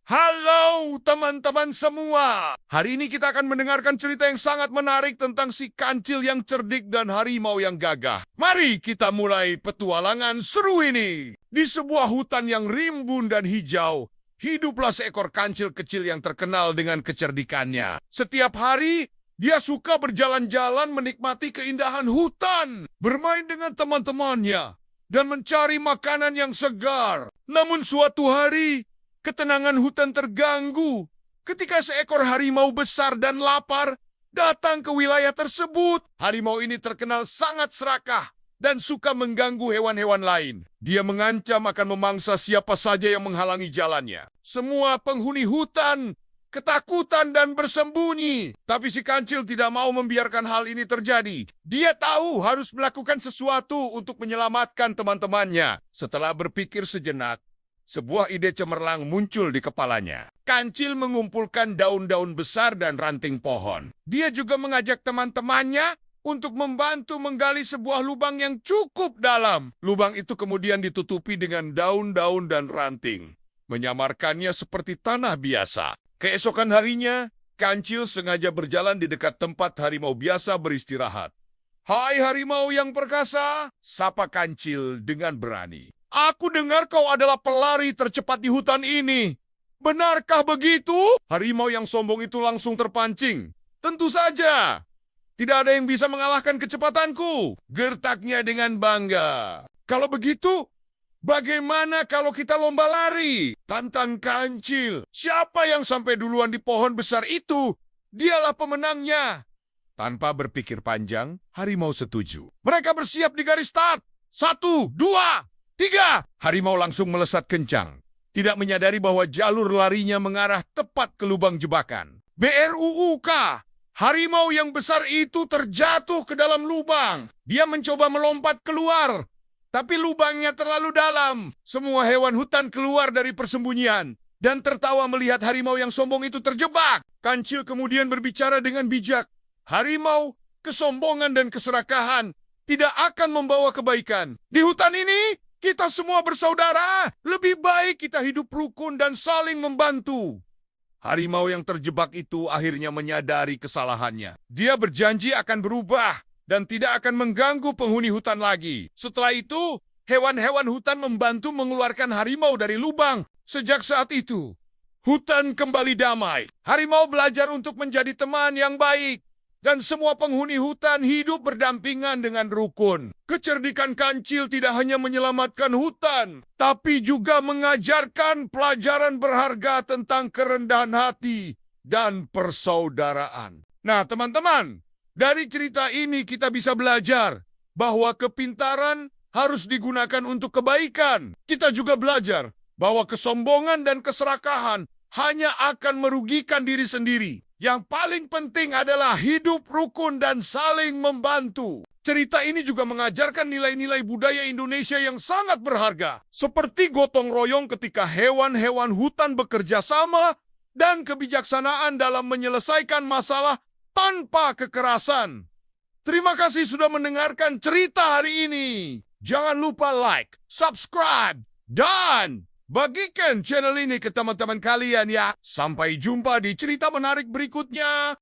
Halo teman-teman semua. Hari ini kita akan mendengarkan cerita yang sangat menarik tentang si kancil yang cerdik dan harimau yang gagah. Mari kita mulai petualangan seru ini. Di sebuah hutan yang rimbun dan hijau, hiduplah seekor kancil kecil yang terkenal dengan kecerdikannya. Setiap hari, dia suka berjalan-jalan menikmati keindahan hutan, bermain dengan teman-temannya, dan mencari makanan yang segar. Namun suatu hari, ketenangan hutan terganggu ketika seekor harimau besar dan lapar datang ke wilayah tersebut. Harimau ini terkenal sangat serakah dan suka mengganggu hewan-hewan lain. Dia mengancam akan memangsa siapa saja yang menghalangi jalannya. Semua penghuni hutan ketakutan dan bersembunyi. Tapi si kancil tidak mau membiarkan hal ini terjadi. Dia tahu harus melakukan sesuatu untuk menyelamatkan teman-temannya. Setelah berpikir sejenak, sebuah ide cemerlang muncul di kepalanya. Kancil mengumpulkan daun-daun besar dan ranting pohon. Dia juga mengajak teman-temannya untuk membantu menggali sebuah lubang yang cukup dalam. Lubang itu kemudian ditutupi dengan daun-daun dan ranting, menyamarkannya seperti tanah biasa. Keesokan harinya, kancil sengaja berjalan di dekat tempat harimau biasa beristirahat. "Hai harimau yang perkasa," sapa kancil dengan berani. "Aku dengar kau adalah pelari tercepat di hutan ini. Benarkah begitu?" Harimau yang sombong itu langsung terpancing. "Tentu saja. Tidak ada yang bisa mengalahkan kecepatanku," gertaknya dengan bangga. "Kalau begitu, bagaimana kalau kita lomba lari?" tantang kancil. "Siapa yang sampai duluan di pohon besar itu, dialah pemenangnya." Tanpa berpikir panjang, harimau setuju. Mereka bersiap di garis start. 1, 2, 3. Harimau langsung melesat kencang, tidak menyadari bahwa jalur larinya mengarah tepat ke lubang jebakan. BRUUK, harimau yang besar itu terjatuh ke dalam lubang. Dia mencoba melompat keluar, tapi lubangnya terlalu dalam. Semua hewan hutan keluar dari persembunyian dan tertawa melihat harimau yang sombong itu terjebak. Kancil kemudian berbicara dengan bijak. "Harimau, kesombongan dan keserakahan tidak akan membawa kebaikan. Di hutan ini, kita semua bersaudara. Lebih baik kita hidup rukun dan saling membantu." Harimau yang terjebak itu akhirnya menyadari kesalahannya. Dia berjanji akan berubah dan tidak akan mengganggu penghuni hutan lagi. Setelah itu, hewan-hewan hutan membantu mengeluarkan harimau dari lubang. Sejak saat itu, hutan kembali damai. Harimau belajar untuk menjadi teman yang baik, dan semua penghuni hutan hidup berdampingan dengan rukun. Kecerdikan kancil tidak hanya menyelamatkan hutan, tapi juga mengajarkan pelajaran berharga tentang kerendahan hati dan persaudaraan. Nah, teman-teman, dari cerita ini kita bisa belajar bahwa kepintaran harus digunakan untuk kebaikan. Kita juga belajar bahwa kesombongan dan keserakahan hanya akan merugikan diri sendiri. Yang paling penting adalah hidup rukun dan saling membantu. Cerita ini juga mengajarkan nilai-nilai budaya Indonesia yang sangat berharga, seperti gotong royong ketika hewan-hewan hutan bekerja sama dan kebijaksanaan dalam menyelesaikan masalah tanpa kekerasan. Terima kasih sudah mendengarkan cerita hari ini. Jangan lupa like, subscribe, dan bagikan channel ini ke teman-teman kalian ya. Sampai jumpa di cerita menarik berikutnya.